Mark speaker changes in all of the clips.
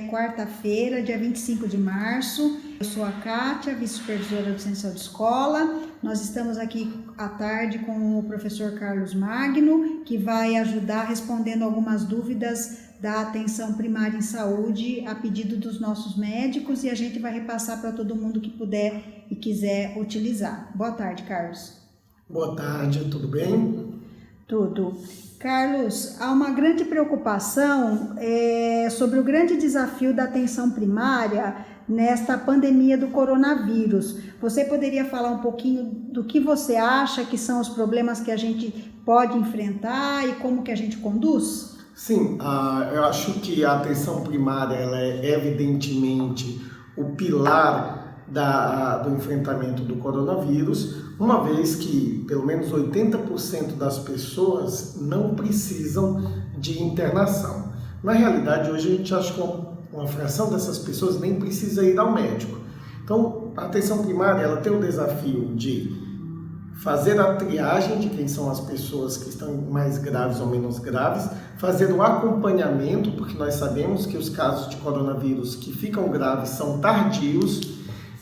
Speaker 1: quarta-feira, dia 25 de março. Eu sou a Kátia, vice-supervisora do Centro de Saúde Escola. Nós estamos aqui à tarde com o professor Carlos Magno, que vai ajudar respondendo algumas dúvidas da atenção primária em saúde a pedido dos nossos médicos, e a gente vai repassar para todo mundo que puder e quiser utilizar. Boa tarde, Carlos.
Speaker 2: Boa tarde, tudo bem?
Speaker 1: Tudo. Carlos, há uma grande preocupação sobre o grande desafio da atenção primária nesta pandemia do coronavírus. Você poderia falar um pouquinho do que você acha que são os problemas que a gente pode enfrentar e como que a gente conduz?
Speaker 2: Sim, eu acho que a atenção primária ela é evidentemente o pilar do enfrentamento do coronavírus, uma vez que pelo menos 80% das pessoas não precisam de internação. Na realidade, hoje a gente acha que uma fração dessas pessoas nem precisa ir ao médico. Então, a atenção primária ela tem o desafio de fazer a triagem de quem são as pessoas que estão mais graves ou menos graves, fazer o acompanhamento, porque nós sabemos que os casos de coronavírus que ficam graves são tardios,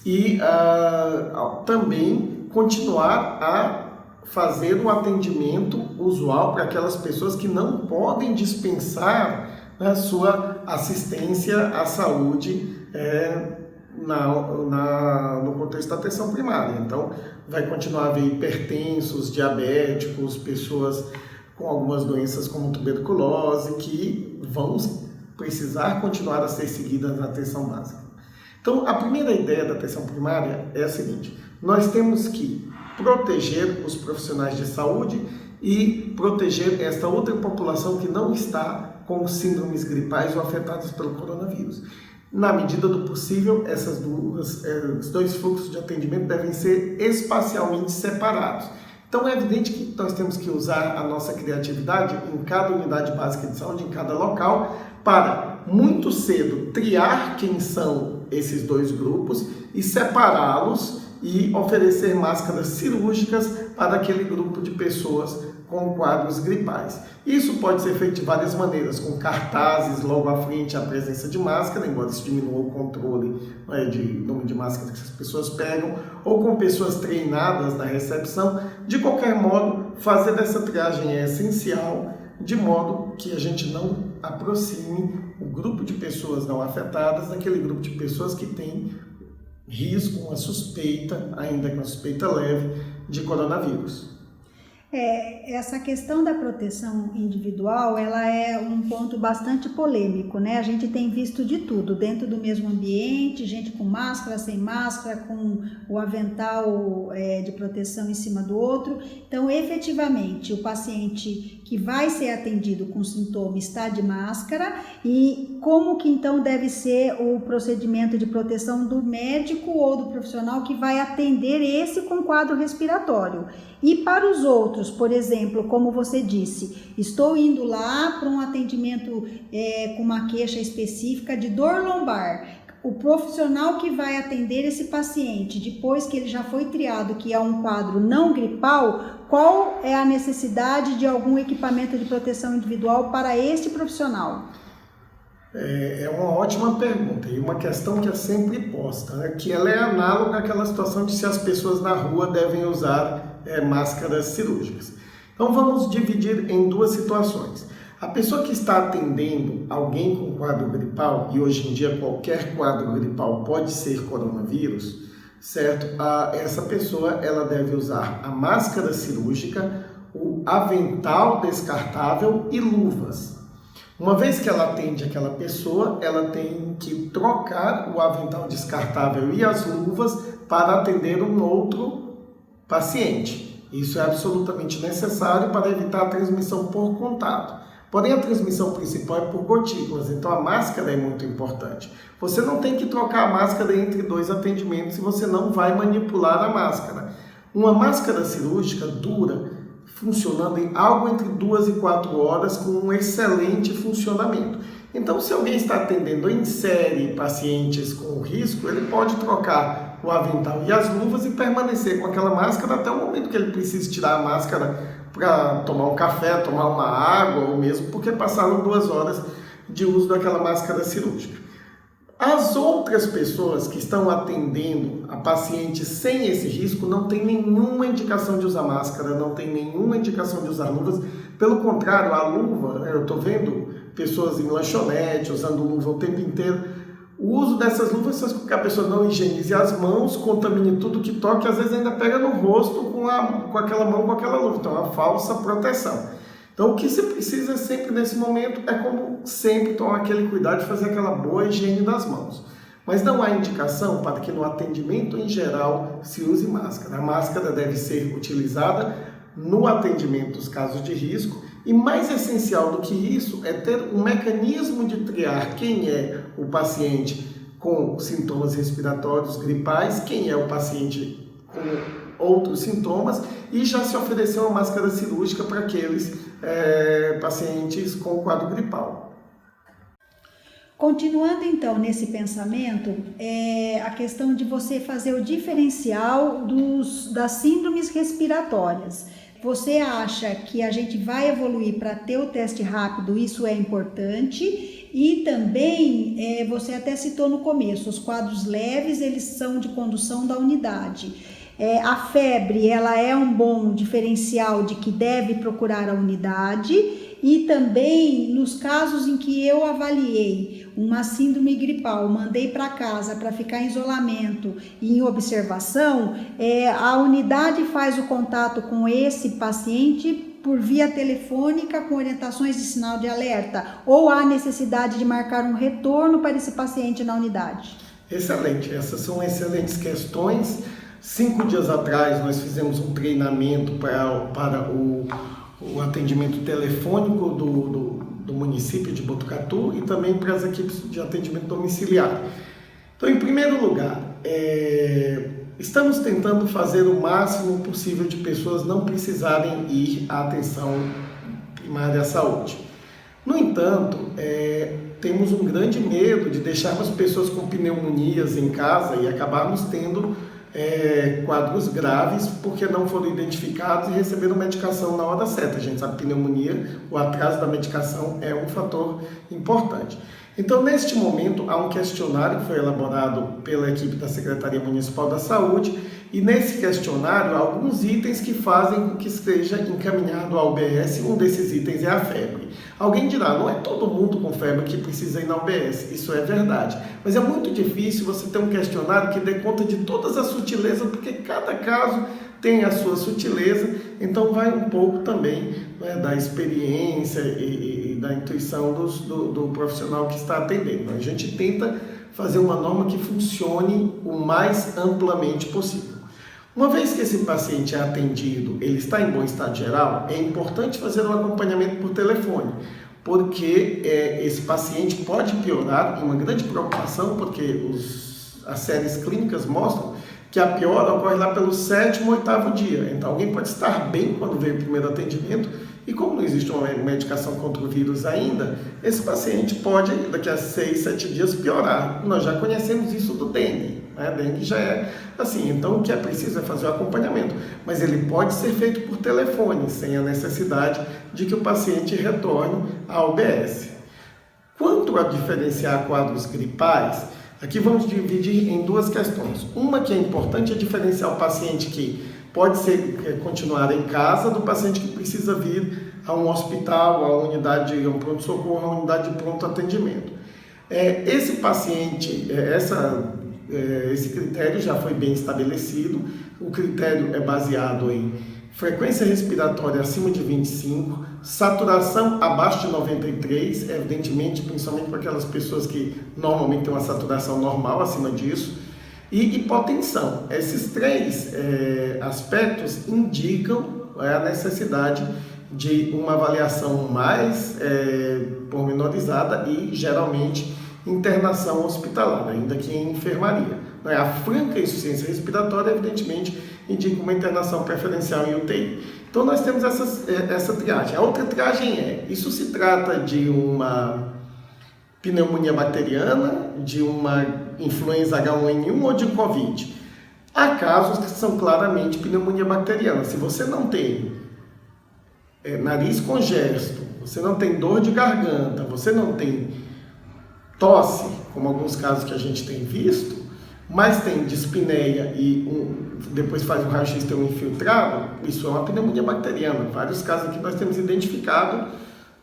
Speaker 2: e também continuar a fazer o atendimento usual para aquelas pessoas que não podem dispensar a sua assistência à saúde no contexto da atenção primária. Então, vai continuar a haver hipertensos, diabéticos, pessoas com algumas doenças como tuberculose, que vão precisar continuar a ser seguidas na atenção básica. Então, a primeira ideia da atenção primária é a seguinte: nós temos que proteger os profissionais de saúde e proteger esta outra população que não está com síndromes gripais ou afetadas pelo coronavírus. Na medida do possível, esses dois fluxos de atendimento devem ser espacialmente separados. Então, é evidente que nós temos que usar a nossa criatividade em cada unidade básica de saúde, em cada local, para muito cedo triar quem são esses dois grupos e separá-los e oferecer máscaras cirúrgicas para aquele grupo de pessoas com quadros gripais. Isso pode ser feito de várias maneiras, com cartazes logo à frente à presença de máscara, embora isso diminua o controle de número de máscaras que as pessoas pegam, ou com pessoas treinadas na recepção. De qualquer modo, fazer essa triagem é essencial, de modo que a gente não aproxime o grupo de pessoas não afetadas daquele grupo de pessoas que tem risco, uma suspeita, ainda que uma suspeita leve, de coronavírus.
Speaker 1: Essa questão da proteção individual, ela é um ponto bastante polêmico, né? A gente tem visto de tudo dentro do mesmo ambiente, gente com máscara, sem máscara, com o avental de proteção em cima do outro. Então, efetivamente, o paciente que vai ser atendido com sintoma está de máscara, e como que então deve ser o procedimento de proteção do médico ou do profissional que vai atender esse com quadro respiratório. E para os outros, por exemplo, como você disse, estou indo lá para um atendimento com uma queixa específica de dor lombar. O profissional que vai atender esse paciente, depois que ele já foi triado, que é um quadro não gripal, qual é a necessidade de algum equipamento de proteção individual para este profissional?
Speaker 2: É uma ótima pergunta e uma questão que é sempre posta, né? Que ela é análoga àquela situação de se as pessoas na rua devem usar máscaras cirúrgicas. Então vamos dividir em duas situações. A pessoa que está atendendo alguém com quadro gripal, e hoje em dia qualquer quadro gripal pode ser coronavírus, certo? Essa pessoa ela deve usar a máscara cirúrgica, o avental descartável e luvas. Uma vez que ela atende aquela pessoa, ela tem que trocar o avental descartável e as luvas para atender um outro paciente. Isso é absolutamente necessário para evitar a transmissão por contato. Porém, a transmissão principal é por gotículas, então a máscara é muito importante. Você não tem que trocar a máscara entre dois atendimentos e você não vai manipular a máscara. Uma máscara cirúrgica dura, funcionando em algo entre 2 e 4 horas, com um excelente funcionamento. Então, se alguém está atendendo em série pacientes com risco, ele pode trocar o avental e as luvas e permanecer com aquela máscara até o momento que ele precise tirar a máscara para tomar um café, tomar uma água, ou mesmo porque passaram 2 horas de uso daquela máscara cirúrgica. As outras pessoas que estão atendendo a pacientes sem esse risco não tem nenhuma indicação de usar máscara, não tem nenhuma indicação de usar luvas. Pelo contrário, a luva, eu estou vendo pessoas em lanchonete usando luva o tempo inteiro. O uso dessas luvas faz com que a pessoa não higienize as mãos, contamine tudo que toca, e às vezes ainda pega no rosto com aquela mão, com aquela luva. Então é uma falsa proteção. Então, o que se precisa sempre nesse momento é, como sempre, tomar aquele cuidado de fazer aquela boa higiene das mãos. Mas não há indicação para que no atendimento em geral se use máscara. A máscara deve ser utilizada no atendimento dos casos de risco e, mais essencial do que isso, é ter um mecanismo de triar quem é o paciente com sintomas respiratórios gripais, quem é o paciente com outros sintomas, e já se ofereceu uma máscara cirúrgica para aqueles pacientes com quadro gripal.
Speaker 1: Continuando então nesse pensamento, a questão de você fazer o diferencial das síndromes respiratórias. Você acha que a gente vai evoluir para ter o teste rápido, isso é importante, e também você até citou no começo, os quadros leves, eles são de condução da unidade. A febre, ela é um bom diferencial de que deve procurar a unidade, e também nos casos em que eu avaliei uma síndrome gripal, mandei para casa para ficar em isolamento e em observação, a unidade faz o contato com esse paciente por via telefônica com orientações de sinal de alerta, ou há necessidade de marcar um retorno para esse paciente na unidade?
Speaker 2: Excelente, essas são excelentes questões. 5 dias atrás nós fizemos um treinamento para o atendimento telefônico do município de Botucatu e também para as equipes de atendimento domiciliar. Então, em primeiro lugar, estamos tentando fazer o máximo possível de pessoas não precisarem ir à atenção primária à saúde. No entanto, temos um grande medo de deixarmos pessoas com pneumonias em casa e acabarmos tendo quadros graves porque não foram identificados e receberam medicação na hora certa. A gente sabe que pneumonia, o atraso da medicação é um fator importante. Então, neste momento, há um questionário que foi elaborado pela equipe da Secretaria Municipal da Saúde, e nesse questionário há alguns itens que fazem com que esteja encaminhado ao UBS. Um desses itens é a febre. Alguém dirá, não é todo mundo com febre que precisa ir na UBS. Isso é verdade. Mas é muito difícil você ter um questionário que dê conta de todas as sutilezas, porque cada caso tem a sua sutileza. Então vai um pouco também da experiência e da intuição do profissional que está atendendo. A gente tenta fazer uma norma que funcione o mais amplamente possível. Uma vez que esse paciente é atendido, ele está em bom estado geral, é importante fazer um acompanhamento por telefone, porque esse paciente pode piorar, e uma grande preocupação, porque as séries clínicas mostram que a piora ocorre lá pelo 7º ou 8º dia. Então, alguém pode estar bem quando veio o primeiro atendimento, e como não existe uma medicação contra o vírus ainda, esse paciente pode, daqui a 6, 7 dias, piorar. Nós já conhecemos isso do dengue. Dengue já é assim, então o que é preciso é fazer o acompanhamento, mas ele pode ser feito por telefone, sem a necessidade de que o paciente retorne à UBS. Quanto a diferenciar quadros gripais, aqui vamos dividir em duas questões. Uma que é importante é diferenciar o paciente que pode continuar em casa do paciente que precisa vir a um hospital, a unidade, a um pronto-socorro, a unidade de pronto atendimento. Esse paciente, esse critério já foi bem estabelecido. O critério é baseado em frequência respiratória acima de 25, saturação abaixo de 93, evidentemente, principalmente para aquelas pessoas que normalmente têm uma saturação normal acima disso, e hipotensão. Esses 3 aspectos indicam a necessidade de uma avaliação mais pormenorizada e, geralmente, internação hospitalar, ainda que em enfermaria. A franca insuficiência respiratória, evidentemente, indica uma internação preferencial em UTI. Então, nós temos essa triagem. A outra triagem isso se trata de uma pneumonia bacteriana, de uma influenza H1N1 ou de Covid. Há casos que são claramente pneumonia bacteriana. Se você não tem nariz congesto, você não tem dor de garganta, você não tem tosse, como alguns casos que a gente tem visto, mas tem dispneia e depois faz um raio-x tem um infiltrado, isso é uma pneumonia bacteriana. Vários casos aqui nós temos identificado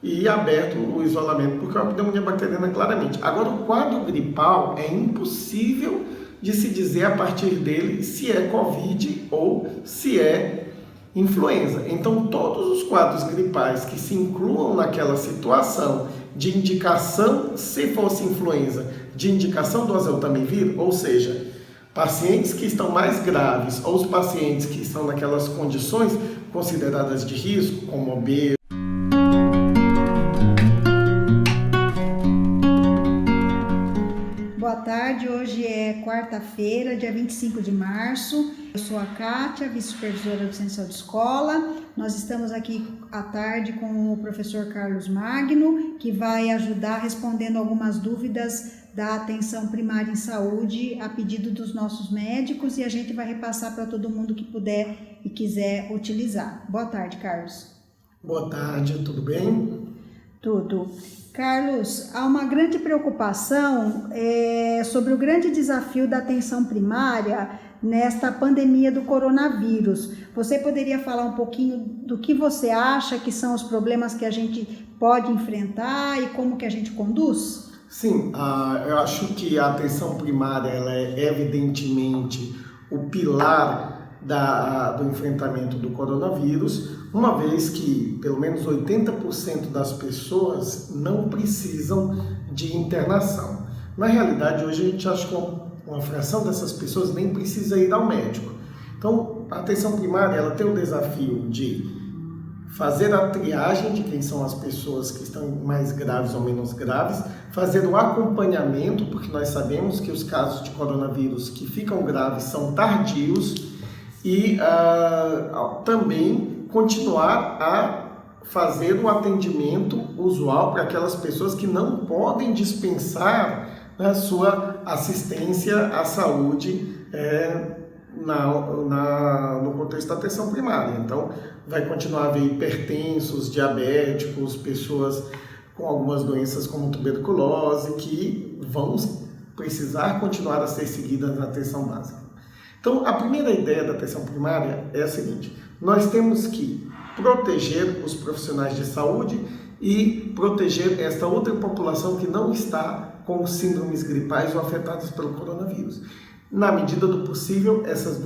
Speaker 2: e aberto o isolamento, porque é uma pneumonia bacteriana claramente. Agora, o quadro gripal é impossível de se dizer a partir dele se é Covid ou se é influenza. Então, todos os quadros gripais que se incluam naquela situação de indicação, se fosse influenza, de indicação do oseltamivir, ou seja, pacientes que estão mais graves ou os pacientes que estão naquelas condições consideradas de risco, como obeso.
Speaker 1: Boa tarde, hoje é quarta-feira, dia 25 de março. Eu sou a Kátia, vice-supervisora do Centro de Escola. Nós estamos aqui à tarde com o professor Carlos Magno, que vai ajudar respondendo algumas dúvidas da atenção primária em saúde a pedido dos nossos médicos, e a gente vai repassar para todo mundo que puder e quiser utilizar. Boa tarde, Carlos.
Speaker 2: Boa tarde, tudo bem?
Speaker 1: Tudo. Carlos, há uma grande preocupação sobre o grande desafio da atenção primária nesta pandemia do coronavírus. Você poderia falar um pouquinho do que você acha que são os problemas que a gente pode enfrentar e como que a gente conduz?
Speaker 2: Sim, eu acho que a atenção primária ela é evidentemente o pilar do enfrentamento do coronavírus, uma vez que pelo menos 80% das pessoas não precisam de internação. Na realidade, hoje a gente acha que uma fração dessas pessoas nem precisa ir ao médico. Então, a atenção primária ela tem o desafio de fazer a triagem de quem são as pessoas que estão mais graves ou menos graves, fazer o acompanhamento, porque nós sabemos que os casos de coronavírus que ficam graves são tardios, e também continuar a fazer o atendimento usual para aquelas pessoas que não podem dispensar a sua assistência à saúde no contexto da atenção primária. Então, vai continuar a haver hipertensos, diabéticos, pessoas com algumas doenças como tuberculose, que vão precisar continuar a ser seguidas na atenção básica. Então, a primeira ideia da atenção primária é a seguinte: nós temos que proteger os profissionais de saúde e proteger esta outra população que não está com síndromes gripais ou afetadas pelo coronavírus. Na medida do possível, esses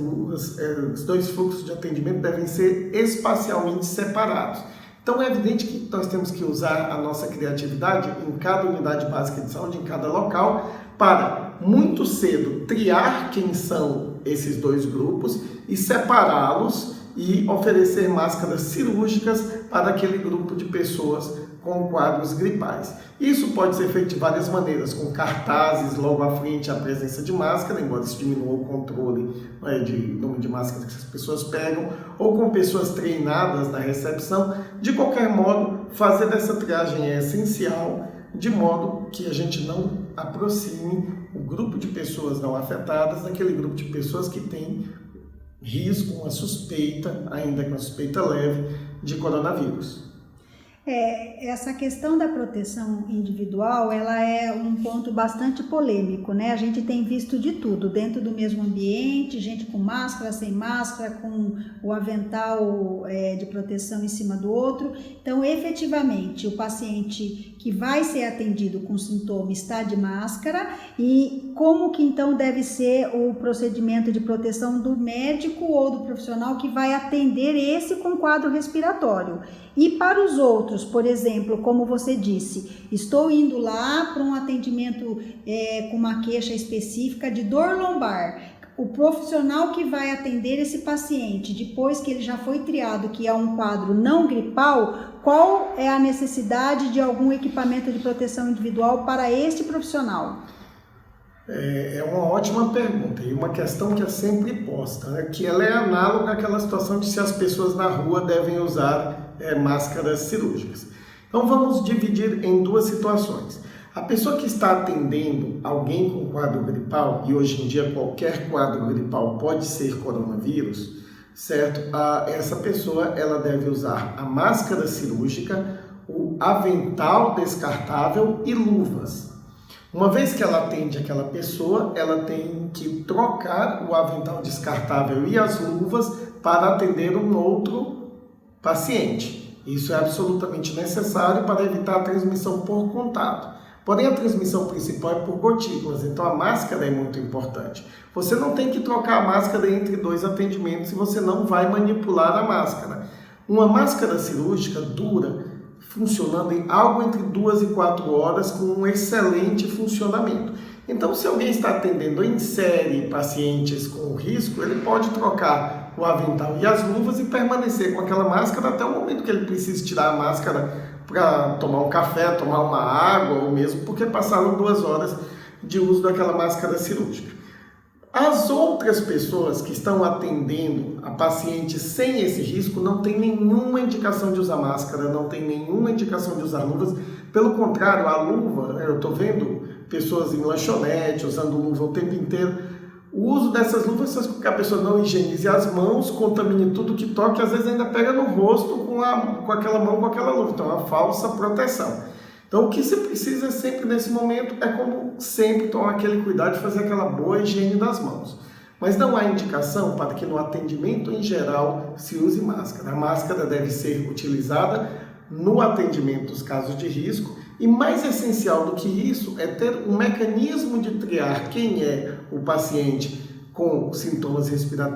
Speaker 2: dois fluxos de atendimento devem ser espacialmente separados. Então, é evidente que nós temos que usar a nossa criatividade em cada unidade básica de saúde, em cada local, para muito cedo triar quem são esses dois grupos e separá-los e oferecer máscaras cirúrgicas para aquele grupo de pessoas com quadros gripais. Isso pode ser feito de várias maneiras, com cartazes logo à frente à presença de máscara, embora isso diminua o controle de número de máscaras que as pessoas pegam, ou com pessoas treinadas na recepção. De qualquer modo, fazer essa triagem é essencial, de modo que a gente não aproxime o grupo de pessoas não afetadas daquele grupo de pessoas que tem risco, uma suspeita, ainda que uma suspeita leve, de coronavírus.
Speaker 1: Essa questão da proteção individual, ela é um ponto bastante polêmico, né? A gente tem visto de tudo dentro do mesmo ambiente, gente com máscara, sem máscara, com o avental de proteção em cima do outro. Então, efetivamente, o paciente que vai ser atendido com sintoma está de máscara, e como que então deve ser o procedimento de proteção do médico ou do profissional que vai atender esse com quadro respiratório. E para os outros, por exemplo, como você disse, estou indo lá para um atendimento com uma queixa específica de dor lombar. O profissional que vai atender esse paciente, depois que ele já foi triado, que é um quadro não gripal, qual é a necessidade de algum equipamento de proteção individual para este profissional?
Speaker 2: É uma ótima pergunta e uma questão que é sempre posta, né? Que ela é análoga àquela situação de se as pessoas na rua devem usar máscaras cirúrgicas. Então vamos dividir em duas situações. A pessoa que está atendendo alguém com quadro gripal, e hoje em dia qualquer quadro gripal pode ser coronavírus, certo? Essa pessoa ela deve usar a máscara cirúrgica, o avental descartável e luvas. Uma vez que ela atende aquela pessoa, ela tem que trocar o avental descartável e as luvas para atender um outro paciente. Isso é absolutamente necessário para evitar a transmissão por contato. Porém, a transmissão principal é por gotículas, então a máscara é muito importante. Você não tem que trocar a máscara entre 2 atendimentos e você não vai manipular a máscara. Uma máscara cirúrgica dura funcionando em algo entre 2 e 4 horas com um excelente funcionamento. Então, se alguém está atendendo em série pacientes com risco, ele pode trocar o avental e as luvas e permanecer com aquela máscara até o momento que ele precise tirar a máscara para tomar um café, tomar uma água ou mesmo porque passaram 2 horas de uso daquela máscara cirúrgica. As outras pessoas que estão atendendo a pacientes sem esse risco não tem nenhuma indicação de usar máscara, não tem nenhuma indicação de usar luvas. Pelo contrário, a luva, eu estou vendo pessoas em lanchonete usando luva o tempo inteiro. O uso dessas luvas faz com que a pessoa não higienize as mãos, contamine tudo que toque, às vezes ainda pega no rosto com aquela mão, com aquela luva. Então é uma falsa proteção. Então, o que se precisa sempre nesse momento é, como sempre, tomar aquele cuidado de fazer aquela boa higiene das mãos. Mas não há indicação para que no atendimento em geral se use máscara. A máscara deve ser utilizada no atendimento dos casos de risco e, mais essencial do que isso, é ter um mecanismo de triar quem é o paciente com sintomas respiratórios